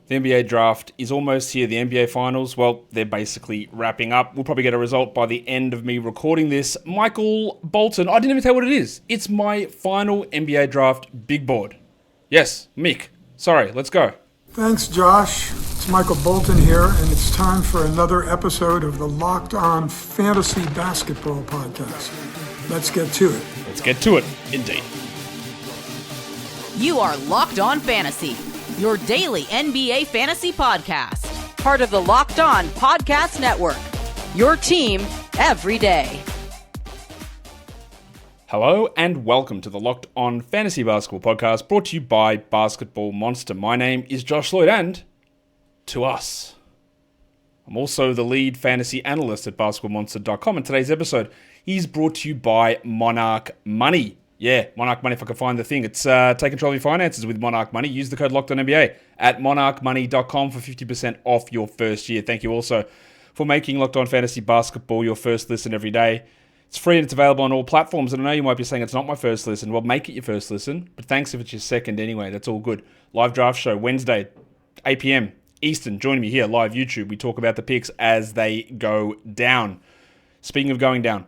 The NBA draft is almost here. The NBA finals, well, they're basically wrapping up. We'll probably get a result by the end of me recording this. Michael Bolton, I didn't even tell you what it is. It's my final NBA draft big board. Yes, Mick. Sorry, let's go. Thanks, Josh. It's Michael Bolton here, and it's time for another episode of the Locked On Fantasy Basketball Podcast. Let's get to it. Let's get to it, indeed. You are Locked On Fantasy, your daily NBA fantasy podcast. Part of the Locked On Podcast Network, your team every day. Hello and welcome to the Locked On Fantasy Basketball Podcast, brought to you by Basketball Monster. My name is Josh Lloyd, and to us, I'm also the lead fantasy analyst at basketballmonster.com, and today's episode is brought to you by Monarch Money. Yeah, Monarch Money, if I can find the thing. It's take control of your finances with Monarch Money. Use the code LOCKEDONNBA at monarchmoney.com for 50% off your first year. Thank you also for making Locked On Fantasy Basketball your first listen every day. It's free and it's available on all platforms. And I know you might be saying it's not my first listen. Well, make it your first listen. But thanks if it's your second anyway. That's all good. Live draft show, Wednesday, 8 p.m. Eastern. Join me here, live YouTube. We talk about the picks as they go down. Speaking of going down,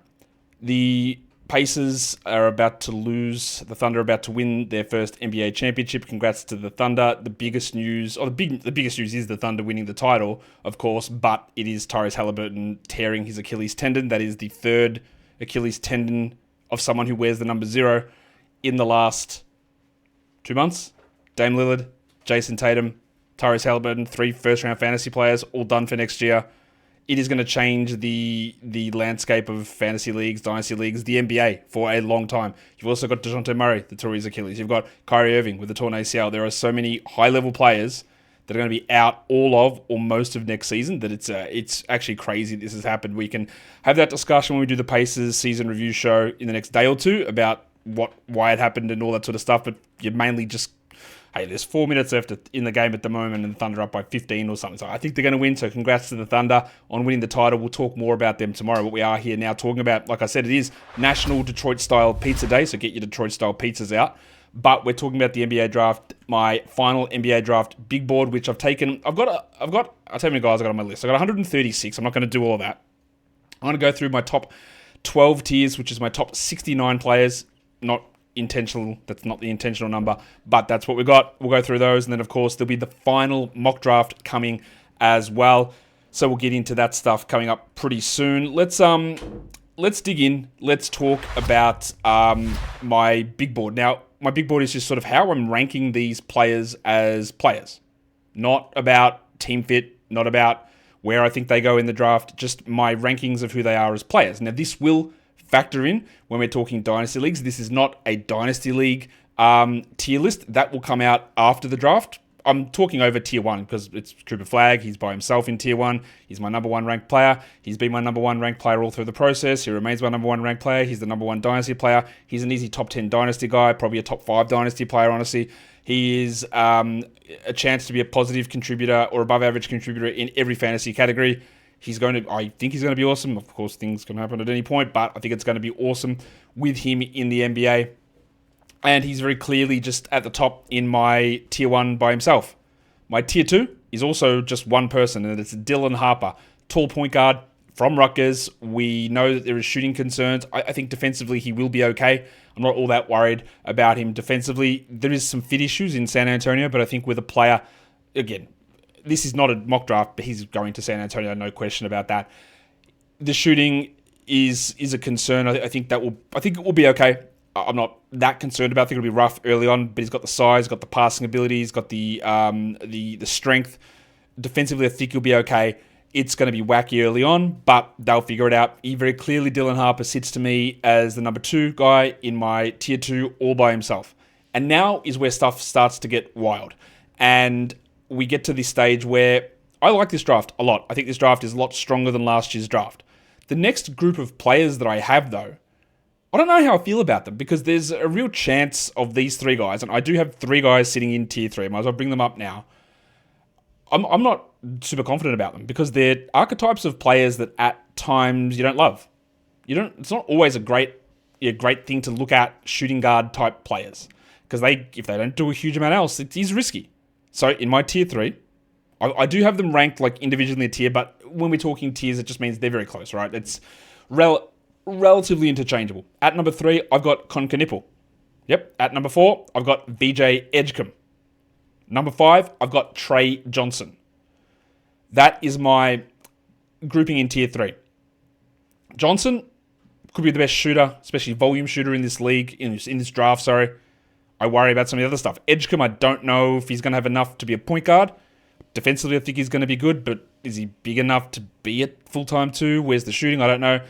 the Pacers are about to lose. The Thunder are about to win their first NBA championship. Congrats to the Thunder. The biggest news, the biggest news is the Thunder winning the title, of course, but it is Tyrese Haliburton tearing his Achilles tendon. That is the third Achilles tendon of someone who wears the number 0 in the last 2 months. Dame Lillard, Jayson Tatum, Tyrese Haliburton, 3 first-round fantasy players, all done for next year. It is going to change the landscape of fantasy leagues, dynasty leagues, the NBA for a long time. You've also got DeJounte Murray, the tore his Achilles. You've got Kyrie Irving with the torn ACL. There are so many high-level players that are going to be out all of or most of next season that it's actually crazy this has happened. We can have that discussion when we do the Pacers season review show in the next day or two about why it happened and all that sort of stuff, but you're mainly just, hey, there's 4 minutes left in the game at the moment and the Thunder up by 15 or something. So I think they're going to win. So congrats to the Thunder on winning the title. We'll talk more about them tomorrow. But we are here now talking about, like I said, it is National Detroit-style Pizza Day. So get your Detroit-style pizzas out. But we're talking about the NBA draft, my final NBA draft big board, which I've taken. I'll tell you how many guys I got on my list. I got 136. I'm not going to do all of that. I'm going to go through my top 12 tiers, which is my top 69 players. Not intentional, that's not the intentional number, but that's what we got. We'll go through those, and then of course there'll be the final mock draft coming as well. So we'll get into that stuff coming up pretty soon. Let's dig in. Let's talk about my big board. Now, my big board is just sort of how I'm ranking these players as players. Not about team fit, not about where I think they go in the draft, just my rankings of who they are as players. Now, this will factor in when we're talking dynasty leagues. This is not a dynasty league tier list. That will come out after the draft. I'm talking over tier 1 because it's Cooper Flagg. He's by himself in tier 1. He's my number 1 ranked player. He's been my number 1 ranked player all through the process. He remains my number 1 ranked player. He's the number 1 dynasty player. He's an easy top 10 dynasty guy, probably a top 5 dynasty player, honestly. He is a chance to be a positive contributor or above average contributor in every fantasy category. I think he's going to be awesome. Of course, things can happen at any point, but I think it's going to be awesome with him in the NBA. And he's very clearly just at the top in my tier 1 by himself. My tier 2 is also just one person, and it's Dylan Harper, tall point guard from Rutgers. We know that there is shooting concerns. I think defensively he will be okay. I'm not all that worried about him defensively. There is some fit issues in San Antonio, but I think with a player, again, this is not a mock draft, but he's going to San Antonio, no question about that. The shooting is a concern. I think it will be okay. I'm not that concerned about it. I think it'll be rough early on, but he's got the size, got the passing ability, he's got the strength. Defensively, I think he'll be okay. It's going to be wacky early on, but they'll figure it out. He very clearly, Dylan Harper sits to me as the number 2 guy in my tier 2 all by himself. And now is where stuff starts to get wild. And we get to this stage where I like this draft a lot. I think this draft is a lot stronger than last year's draft. The next group of players that I have, though, I don't know how I feel about them because there's a real chance of these 3 guys, and I do have 3 guys sitting in tier 3. I might as well bring them up now. I'm not super confident about them because they're archetypes of players that at times you don't love. It's not always a great thing to look at shooting guard type players because if they don't do a huge amount else, it is risky. So in my tier 3, I do have them ranked like individually in a tier, but when we're talking tiers, it just means they're very close, right? It's relatively interchangeable. At number 3, I've got Kon Knueppel. Yep. At number 4, I've got VJ Edgecombe. Number 5, I've got Tre Johnson. That is my grouping in tier 3. Johnson could be the best shooter, especially volume shooter in this league, in this draft, sorry. I worry about some of the other stuff. Edgecombe, I don't know if he's going to have enough to be a point guard. Defensively, I think he's going to be good, but is he big enough to be at full-time too? Where's the shooting? I don't know.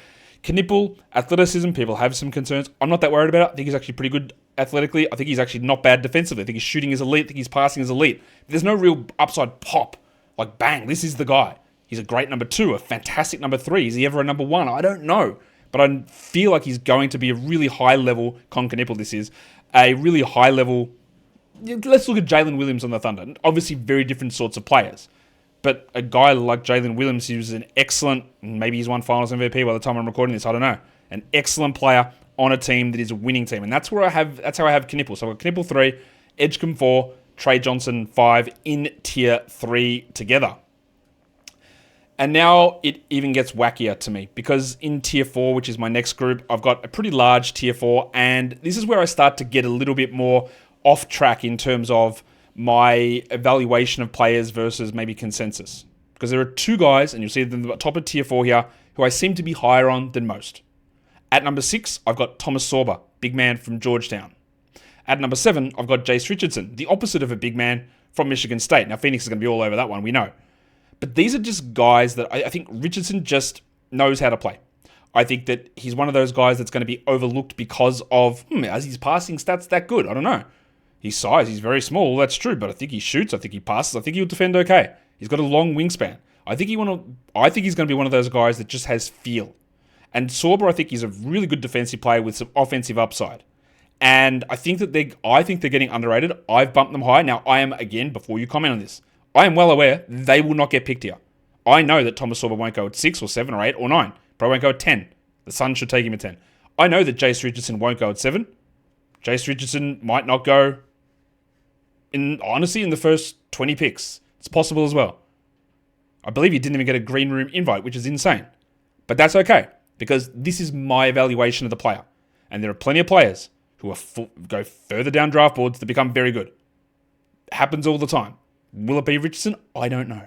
Knueppel, athleticism, people have some concerns. I'm not that worried about it. I think he's actually pretty good athletically. I think he's actually not bad defensively. I think his shooting is elite. I think his passing is elite. But there's no real upside pop. Like, bang, this is the guy. He's a great number 2, a fantastic number 3. Is he ever a number 1? I don't know. But I feel like he's going to be a really high-level, Kon Knueppel this is, a really high-level. Let's look at Jalen Williams on the Thunder. Obviously, very different sorts of players. But a guy like Jalen Williams, who's an excellent, maybe he's won Finals MVP by the time I'm recording this, I don't know. An excellent player on a team that is a winning team. And that's how I have Knueppel. So I've got Knueppel 3, Edgecombe 4, Tre Johnson 5 in tier 3 together. And now it even gets wackier to me because in tier 4, which is my next group, I've got a pretty large tier 4. And this is where I start to get a little bit more off track in terms of my evaluation of players versus maybe consensus. Because there are 2 guys, and you'll see them at the top of tier 4 here, who I seem to be higher on than most. At number 6, I've got Thomas Sorber, big man from Georgetown. At number 7, I've got Jace Richardson, the opposite of a big man from Michigan State. Now, Phoenix is going to be all over that one, we know. But these are just guys that I think Richardson just knows how to play. I think that he's one of those guys that's going to be overlooked because of, is his passing stats that good? I don't know. His size, he's very small, that's true, but I think he shoots, I think he passes, I think he'll defend okay. He's got a long wingspan. I think he's going to be one of those guys that just has feel. And Sorber, I think he's a really good defensive player with some offensive upside. And I think they're getting underrated. I've bumped them high. Now, I am, again, before you comment on this, I am well aware they will not get picked here. I know that Thomas Sorber won't go at 6 or 7 or 8 or 9. Probably won't go at 10. The Suns should take him at 10. I know that Jace Richardson won't go at 7. Jace Richardson might not go in the first 20 picks. It's possible as well. I believe he didn't even get a green room invite, which is insane. But that's okay, because this is my evaluation of the player. And there are plenty of players who go further down draft boards to become very good. It happens all the time. Will it be Richardson? I don't know.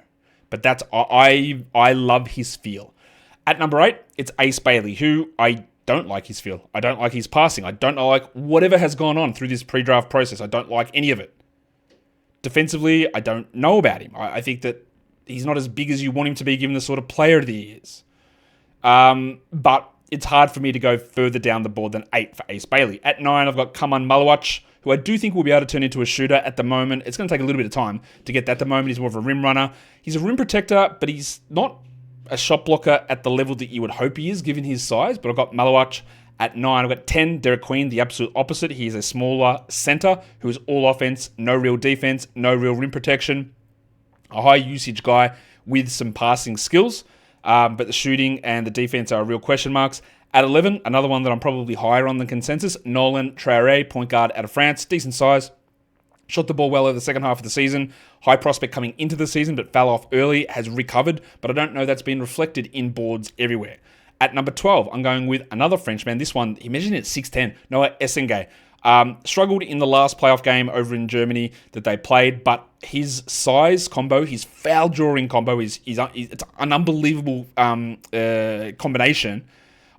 But I love his feel. At number 8, it's Ace Bailey, who I don't like his feel. I don't like his passing. I don't like whatever has gone on through this pre-draft process. I don't like any of it. Defensively, I don't know about him. I think that he's not as big as you want him to be given the sort of player that he is. But it's hard for me to go further down the board than 8 for Ace Bailey. At 9, I've got Kon Knueppel, who I do think will be able to turn into a shooter at the moment. It's going to take a little bit of time to get that. At the moment, he's more of a rim runner. He's a rim protector, but he's not a shot blocker at the level that you would hope he is, given his size. But I've got Knueppel at 9. I've got 10, Derek Queen, the absolute opposite. He's a smaller center who is all offense, no real defense, no real rim protection. A high usage guy with some passing skills. But the shooting and the defense are real question marks. At 11, another one that I'm probably higher on than consensus, Nolan Traoré, point guard out of France. Decent size. Shot the ball well over the second half of the season. High prospect coming into the season, but fell off early, has recovered. But I don't know that's been reflected in boards everywhere. At number 12, I'm going with another Frenchman. This one, he measured at 6'10", Noah Essengay. Struggled in the last playoff game over in Germany that they played, but his size combo, his foul drawing combo, it's an unbelievable combination.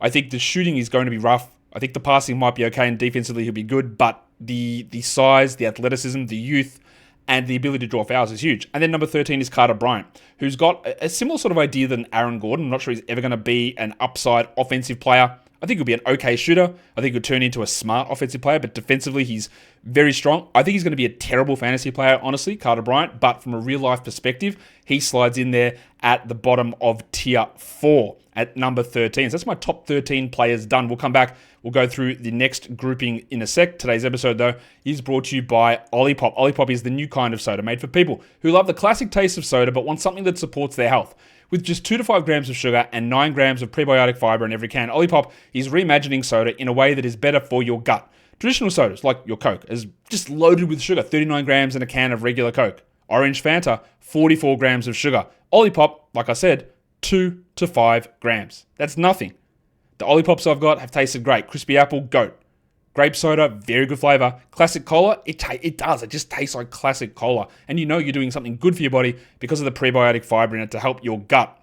I think the shooting is going to be rough. I think the passing might be okay, and defensively he'll be good, but the size, the athleticism, the youth, and the ability to draw fouls is huge. And then number 13 is Carter Bryant, who's got a similar sort of idea than Aaron Gordon. I'm not sure he's ever going to be an upside offensive player. I think he'll be an okay shooter. I think he'll turn into a smart offensive player, but defensively he's very strong. I think he's going to be a terrible fantasy player, honestly, Carter Bryant, but from a real-life perspective, he slides in there at the bottom of tier 4 at number 13. So that's my top 13 players done. We'll come back. We'll go through the next grouping in a sec. Today's episode, though, is brought to you by Olipop. Olipop is the new kind of soda made for people who love the classic taste of soda but want something that supports their health. With just 2 to 5 grams of sugar and 9 grams of prebiotic fiber in every can, Olipop is reimagining soda in a way that is better for your gut. Traditional sodas, like your Coke, is just loaded with sugar, 39 grams in a can of regular Coke. Orange Fanta, 44 grams of sugar. Olipop, like I said, 2 to 5 grams. That's nothing. The Olipops I've got have tasted great. Crispy apple, goat. Grape soda, very good flavor. Classic cola, it does. It just tastes like classic cola. And you know you're doing something good for your body because of the prebiotic fiber in it to help your gut.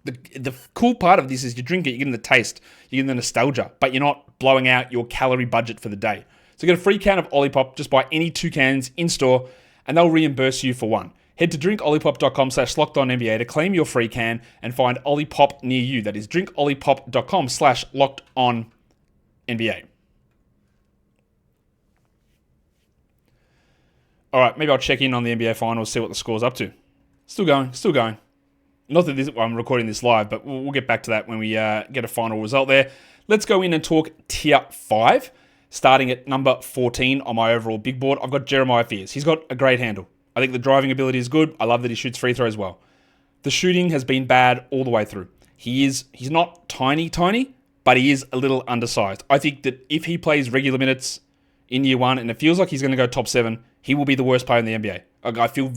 The cool part of this is you drink it, you're getting the taste, you're getting the nostalgia, but you're not blowing out your calorie budget for the day. So get a free can of Olipop, just buy any 2 cans in-store, and they'll reimburse you for one. Head to drinkolipop.com/lockedonnba to claim your free can and find Olipop near you. That is drinkolipop.com/lockedonnba. All right, maybe I'll check in on the NBA Finals, see what the score's up to. Still going. Not that I'm recording this live, but we'll get back to that when we get a final result there. Let's go in and talk Tier 5. Starting at number 14 on my overall big board, I've got Jeremiah Fears. He's got a great handle. I think the driving ability is good. I love that he shoots free throws well. The shooting has been bad all the way through. He's not tiny, but he is a little undersized. I think that if he plays regular minutes in year 1 and it feels like he's going to go top 7, he will be the worst player in the NBA. I feel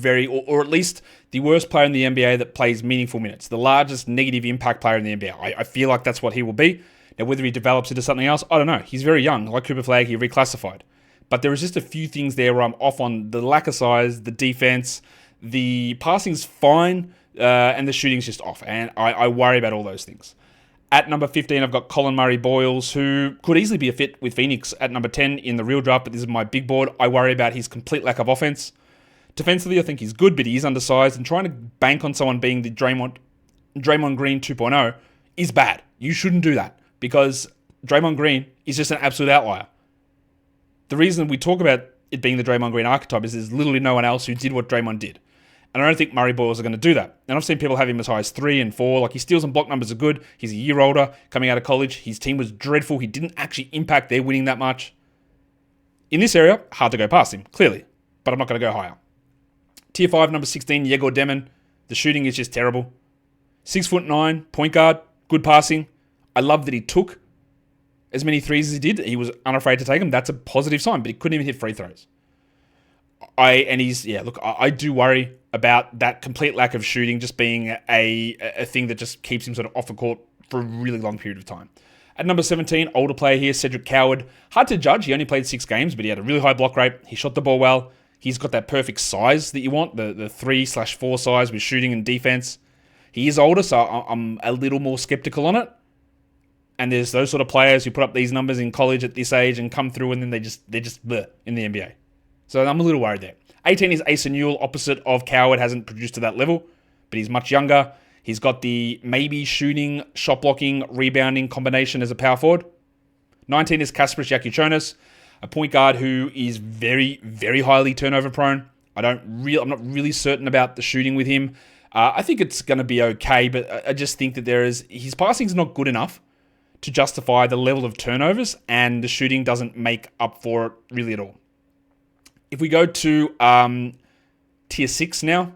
or at least the worst player in the NBA that plays meaningful minutes. The largest negative impact player in the NBA. I feel like that's what he will be. Now, whether he develops into something else, I don't know. He's very young. Like Cooper Flagg, he reclassified. But there is just a few things there where I'm off on the lack of size, the defense, the passing's fine, and the shooting's just off. And I worry about all those things. At number 15, I've got Colin Murray-Boyles, who could easily be a fit with Phoenix at number 10 in the real draft, but this is my big board. I worry about his complete lack of offense. Defensively, I think he's good, but he is undersized, and trying to bank on someone being the Draymond Green 2.0 is bad. You shouldn't do that, because Draymond Green is just an absolute outlier. The reason we talk about it being the Draymond Green archetype is there's literally no one else who did what Draymond did. And I don't think Murray-Boyles are going to do that. And I've seen people have him as high as 3 and 4. Like, his steals and block numbers are good. He's a year older, coming out of college. His team was dreadful. He didn't actually impact their winning that much. In this area, hard to go past him, clearly. But I'm not going to go higher. Tier 5, number 16, Yegor Demon. The shooting is just terrible. 6'9", point guard, good passing. I love that he took as many threes as he did. He was unafraid to take them. That's a positive sign, but he couldn't even hit free throws. I do worry about that complete lack of shooting just being a thing that just keeps him sort of off the court for a really long period of time. At number 17, older player here, Cedric Coward. Hard to judge. He only played 6 games, but he had a really high block rate. He shot the ball well. He's got that perfect size that you want, the 3/4 size with shooting and defense. He is older, so I'm a little more skeptical on it. And there's those sort of players who put up these numbers in college at this age and come through, and then they're just bleh in the NBA. So I'm a little worried there. 18 is Asa Newell, opposite of Coward, hasn't produced to that level, but he's much younger. He's got the maybe shooting, shot blocking, rebounding combination as a power forward. 19 is Kasparis Yakuchonis, a point guard who is very, very highly turnover prone. I'm not really certain about the shooting with him. I think it's going to be okay, but I just think that his passing's not good enough to justify the level of turnovers, and the shooting doesn't make up for it really at all. If we go to Tier 6 now,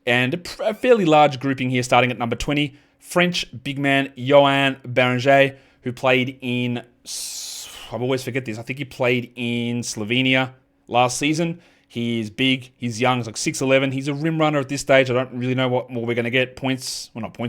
and a fairly large grouping here starting at number 20, French big man Yoann Beringer, who played in, I always forget this, I think he played in Slovenia last season. He's big, he's young, he's like 6'11". He's a rim runner at this stage. I don't really know what more we're going to get.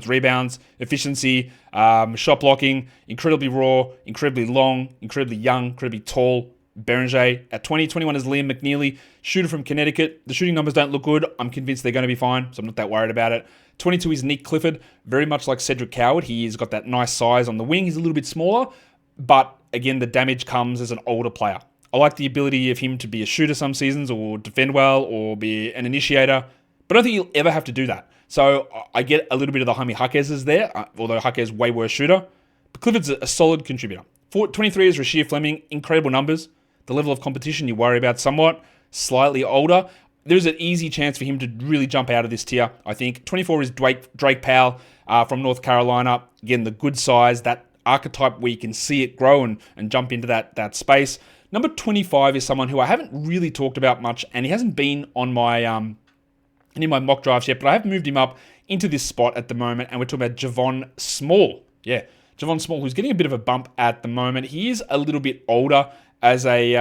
Rebounds, efficiency, shot blocking, incredibly raw, incredibly long, incredibly young, incredibly tall. Beringer at 20. 21 is Liam McNeely, shooter from Connecticut. The shooting numbers don't look good. I'm convinced they're going to be fine, so I'm not that worried about it. 22 is Nick Clifford, very much like Cedric Coward. He's got that nice size on the wing. He's a little bit smaller, but again, the damage comes as an older player. I like the ability of him to be a shooter some seasons or defend well or be an initiator, but I don't think he'll ever have to do that. So I get a little bit of the Jaime Jaquez's there, although Jaquez is way worse shooter. But Clifford's a solid contributor. 23 is Rasheed Fleming, incredible numbers. The level of competition you worry about somewhat, slightly older. There's an easy chance for him to really jump out of this tier, I think. 24 is Drake Powell from North Carolina. Again, the good size, that archetype where you can see it grow and jump into that space. Number 25 is someone who I haven't really talked about much, and he hasn't been on my in my mock drafts yet, but I have moved him up into this spot at the moment, and we're talking about Javon Small. Yeah, Javon Small, who's getting a bit of a bump at the moment. He is a little bit older as a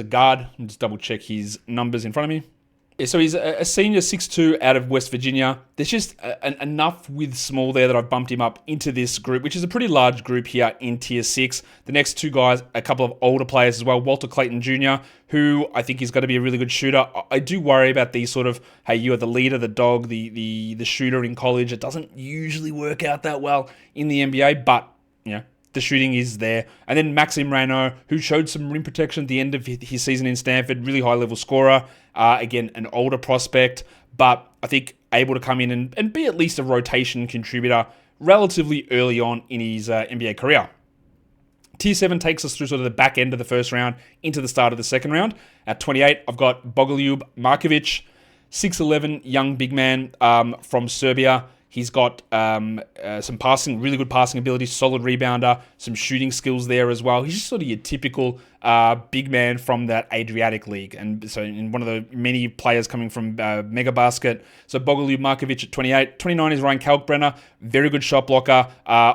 guard. Let me just double check his numbers in front of me. Yeah, so he's a senior 6'2" out of West Virginia. There's just enough with small there that I've bumped him up into this group, which is a pretty large group here in Tier 6. The next two guys, a couple of older players as well. Walter Clayton Jr., who I think is going to be a really good shooter. I do worry about these sort of, hey, you are the leader, the dog, the shooter in college. It doesn't usually work out that well in the NBA, but, the shooting is there. And then Maxime Reynaud, who showed some rim protection at the end of his season in Stanford, really high-level scorer. Again, an older prospect, but I think able to come in and be at least a rotation contributor relatively early on in his NBA career. Tier 7 takes us through sort of the back end of the first round into the start of the second round. At 28, I've got Bogoljub Markovic, 6'11", young big man from Serbia. He's got some passing, really good passing ability, solid rebounder, some shooting skills there as well. He's just sort of your typical big man from that Adriatic League. And so in one of the many players coming from Mega Basket. So Bogoljub Markovic at 28. 29 is Ryan Kalkbrenner, very good shot blocker,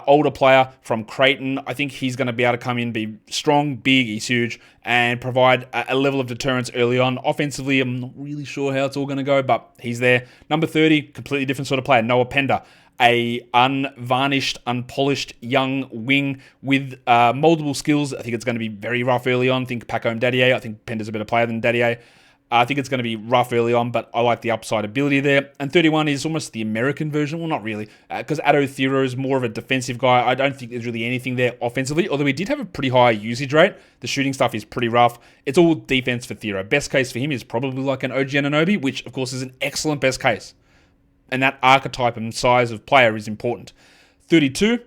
older player from Creighton. I think he's going to be able to come in, be strong, big, he's huge, and provide a level of deterrence early on. Offensively, I'm not really sure how it's all going to go, but he's there. Number 30, completely different sort of player, Noah Pender. A unvarnished, unpolished young wing with moldable skills. I think it's going to be very rough early on. I think Pacome Dadier. I think Pender's a better player than Dadier. I think it's going to be rough early on, but I like the upside ability there. And 31 is almost the American version. Well, not really, because Addo Thero is more of a defensive guy. I don't think there's really anything there offensively, although he did have a pretty high usage rate. The shooting stuff is pretty rough. It's all defense for Thero. Best case for him is probably like an OG Anunoby, which, of course, is an excellent best case. And that archetype and size of player is important. 32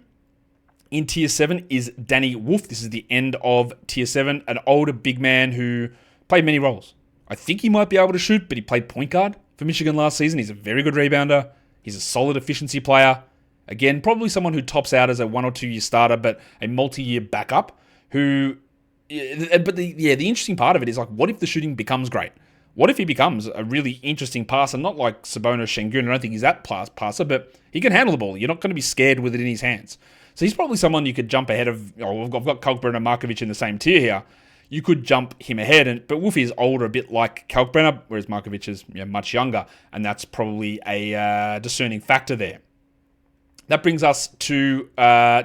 in Tier 7 is Danny Wolf. This is the end of Tier 7, an older big man who played many roles. I think he might be able to shoot, but he played point guard for Michigan last season. He's a very good rebounder. He's a solid efficiency player. Again, probably someone who tops out as a 1 or 2 year starter, but a multi-year backup who... But the interesting part of it is, like, what if the shooting becomes great? What if he becomes a really interesting passer? Not like Sabonis Şengün. I don't think he's that passer, but he can handle the ball. You're not going to be scared with it in his hands. So he's probably someone you could jump ahead of. I've got Kalkbrenner and Markovic in the same tier here. You could jump him ahead, but Wolfie is older, a bit like Kalkbrenner, whereas Markovic is much younger, and that's probably a discerning factor there. That brings us to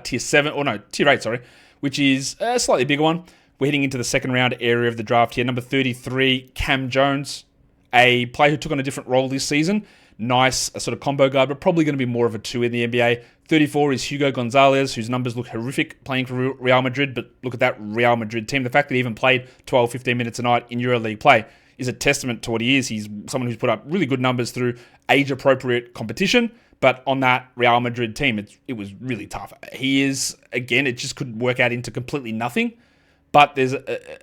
Tier 8, which is a slightly bigger one. We're heading into the second round area of the draft here. Number 33, Cam Jones, a player who took on a different role this season. Nice, a sort of combo guard, but probably going to be more of a 2 in the NBA. 34 is Hugo Gonzalez, whose numbers look horrific playing for Real Madrid, but look at that Real Madrid team. The fact that he even played 12, 15 minutes a night in EuroLeague play is a testament to what he is. He's someone who's put up really good numbers through age-appropriate competition, but on that Real Madrid team, it was really tough. He is, again, it just could work out into completely nothing. But there's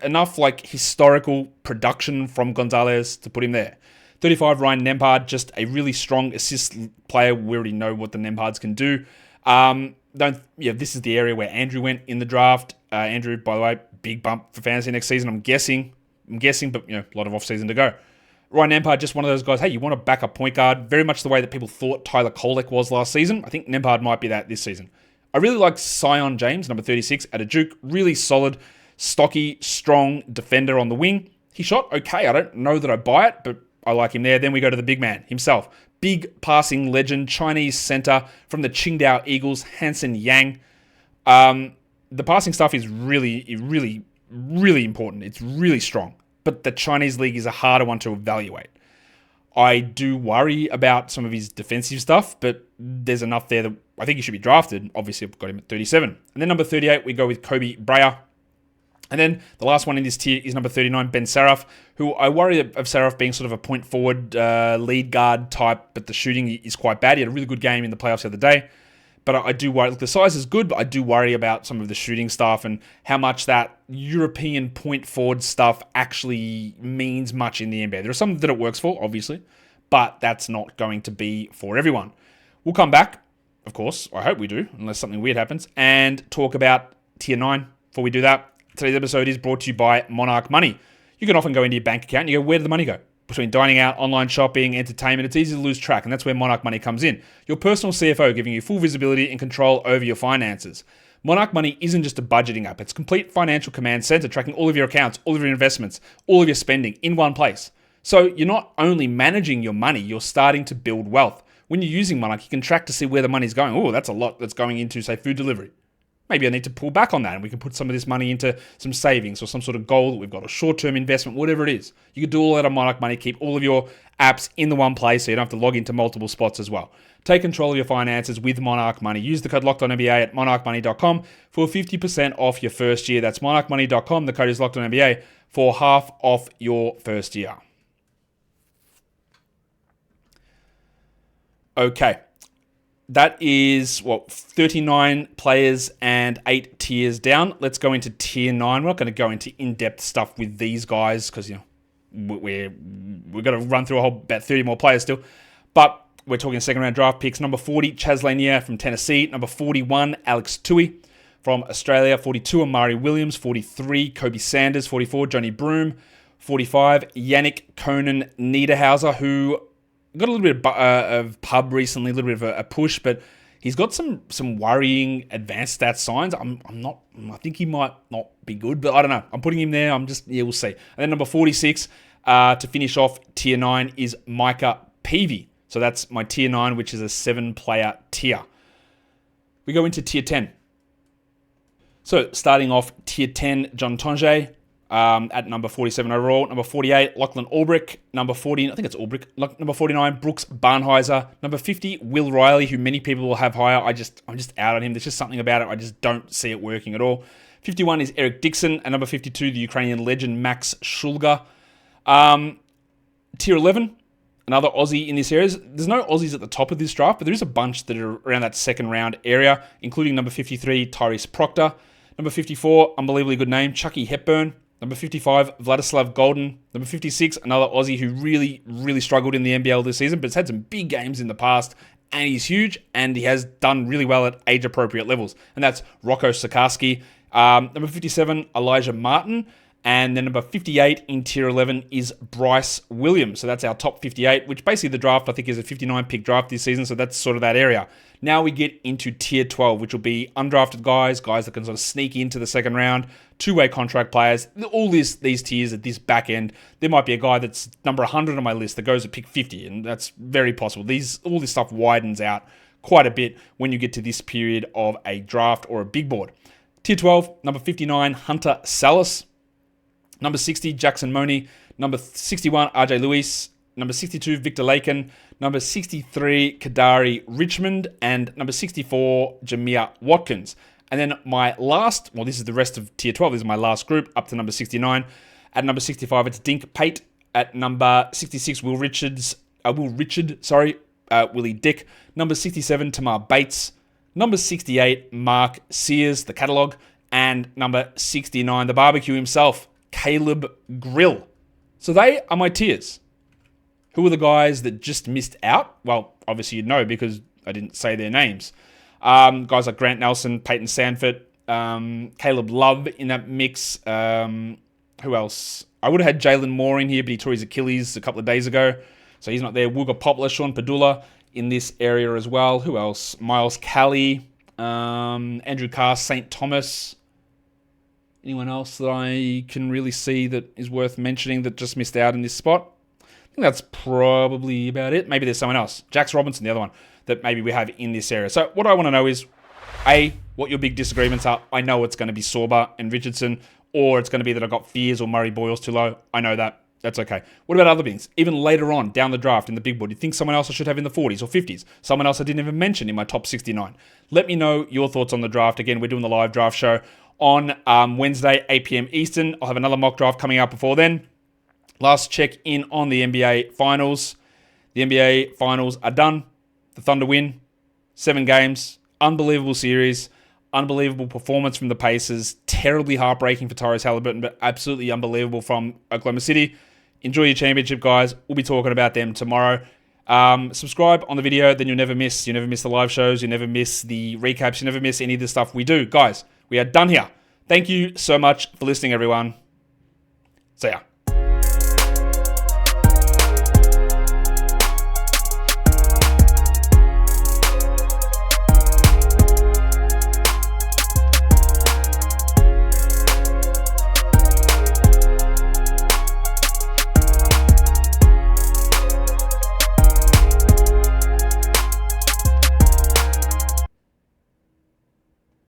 enough like historical production from Gonzalez to put him there. 35, Ryan Nembhard, just a really strong assist player. We already know what the Nembhards can do. This is the area where Andrew went in the draft. Andrew, by the way, big bump for fantasy next season. I'm guessing, but a lot of off season to go. Ryan Nembhard, just one of those guys. Hey, you want a backup point guard? Very much the way that people thought Tyler Kolek was last season. I think Nembhard might be that this season. I really like Sion James, number 36, at a Duke. Really solid. Stocky, strong defender on the wing. He shot okay. I don't know that I buy it, but I like him there. Then we go to the big man himself. Big passing legend, Chinese center from the Qingdao Eagles, Hansen Yang. The passing stuff is really, really, really important. It's really strong. But the Chinese league is a harder one to evaluate. I do worry about some of his defensive stuff, but there's enough there that I think he should be drafted. Obviously, I've got him at 37. And then number 38, we go with Kobe Breyer. And then the last one in this tier is number 39, Ben Saraf, who I worry of Saraf being sort of a point forward lead guard type, but the shooting is quite bad. He had a really good game in the playoffs the other day. But I do worry, the size is good, but I do worry about some of the shooting stuff and how much that European point forward stuff actually means much in the NBA. There are some that it works for, obviously, but that's not going to be for everyone. We'll come back, of course, I hope we do, unless something weird happens, and talk about tier 9. Before we do that, today's episode is brought to you by Monarch Money. You can often go into your bank account and you go, where did the money go? Between dining out, online shopping, entertainment, it's easy to lose track, and that's where Monarch Money comes in. Your personal CFO giving you full visibility and control over your finances. Monarch Money isn't just a budgeting app. It's a complete financial command center tracking all of your accounts, all of your investments, all of your spending in one place. So you're not only managing your money, you're starting to build wealth. When you're using Monarch, you can track to see where the money's going. Oh, that's a lot that's going into, say, food delivery. Maybe I need to pull back on that and we can put some of this money into some savings or some sort of goal that we've got, a short-term investment, whatever it is. You can do all that on Monarch Money, keep all of your apps in the one place so you don't have to log into multiple spots as well. Take control of your finances with Monarch Money. Use the code LOCKEDONNBA at monarchmoney.com for 50% off your first year. That's monarchmoney.com. The code is LOCKEDONNBA for half off your first year. Okay. That is, 39 players and 8 tiers down. Let's go into tier 9. We're not going to go into in-depth stuff with these guys because, we're going to run through about 30 more players still. But we're talking second-round draft picks. Number 40, Chaz Lanier from Tennessee. Number 41, Alex Tui from Australia. 42, Amari Williams. 43, Kobe Sanders. 44, Johnny Broom. 45, Yannick Conan Niederhauser, who got a little bit of pub recently, a little bit of a push, but he's got some worrying advanced stats signs. I think he might not be good, but I don't know. I'm putting him there. We'll see. And then number 46 to finish off tier 9 is Micah Peavy. So that's my tier 9, which is a 7-player tier. We go into tier 10. So starting off tier 10, John Tonje. At number 47 overall. Number 48, Lachlan Ulbrich. Number 40, I think it's Ulbrich. Number 49, Brooks Barnheiser. Number 50, Will Riley, who many people will have higher. I'm just out on him. There's just something about it. I just don't see it working at all. 51 is Eric Dixon. And number 52, the Ukrainian legend, Max Shulga. Tier 11, another Aussie in this area. There's no Aussies at the top of this draft, but there is a bunch that are around that second round area, including number 53, Tyrese Proctor. Number 54, unbelievably good name, Chucky Hepburn. Number 55, Vladislav Golden. Number 56, another Aussie who really, really struggled in the NBL this season, but has had some big games in the past, and he's huge, and he has done really well at age-appropriate levels. And that's Rocco Sikorsky. Number 57, Elijah Martin. And then number 58 in tier 11 is Bryce Williams. So that's our top 58, which basically the draft, I think, is a 59-pick draft this season, so that's sort of that area. Now we get into tier 12, which will be undrafted guys that can sort of sneak into the second round, two-way contract players. All these tiers at this back end, there might be a guy that's number 100 on my list that goes at pick 50, and that's very possible. All this stuff widens out quite a bit when you get to this period of a draft or a big board. Tier 12, number 59, Hunter Salas. Number 60, Jackson Money. Number 61, RJ Lewis. Number 62, Victor Lakin. Number 63, Kadari Richmond. And number 64, Jamia Watkins. And then my last, this is the rest of tier 12. This is my last group up to number 69. At number 65, it's Dink Pate. At number 66, Willie Dick. Number 67, Tamar Bates. Number 68, Mark Sears, the catalog. And number 69, the barbecue himself, Caleb Grill. So they are my tiers. Who are the guys that just missed out? Well, obviously you'd know because I didn't say their names. Guys like Grant Nelson, Peyton Sanford, Caleb Love in that mix. Who else? I would have had Jalen Moore in here, but he tore his Achilles a couple of days ago, so he's not there. Wooga Poplar, Sean Padula in this area as well. Who else? Miles Kelly, Andrew Carr, St. Thomas. Anyone else that I can really see that is worth mentioning that just missed out in this spot? I think that's probably about it. Maybe there's someone else. Jax Robinson, the other one, that maybe we have in this area. So what I want to know is, A, what your big disagreements are. I know it's going to be Sorba and Richardson, or it's going to be that I got Fears or Murray Boyles too low. I know that. That's okay. What about other things? Even later on, down the draft, in the big board, you think someone else I should have in the 40s or 50s? Someone else I didn't even mention in my top 69? Let me know your thoughts on the draft. Again, we're doing the live draft show on Wednesday, 8 p.m. Eastern. I'll have another mock draft coming out before then. Last check in on the NBA Finals. The NBA Finals are done. The Thunder win. 7 games. Unbelievable series. Unbelievable performance from the Pacers. Terribly heartbreaking for Tyrese Haliburton, but absolutely unbelievable from Oklahoma City. Enjoy your championship, guys. We'll be talking about them tomorrow. Subscribe on the video, then you'll never miss. You never miss the live shows. You never miss the recaps. You never miss any of the stuff we do. Guys, we are done here. Thank you so much for listening, everyone. See ya.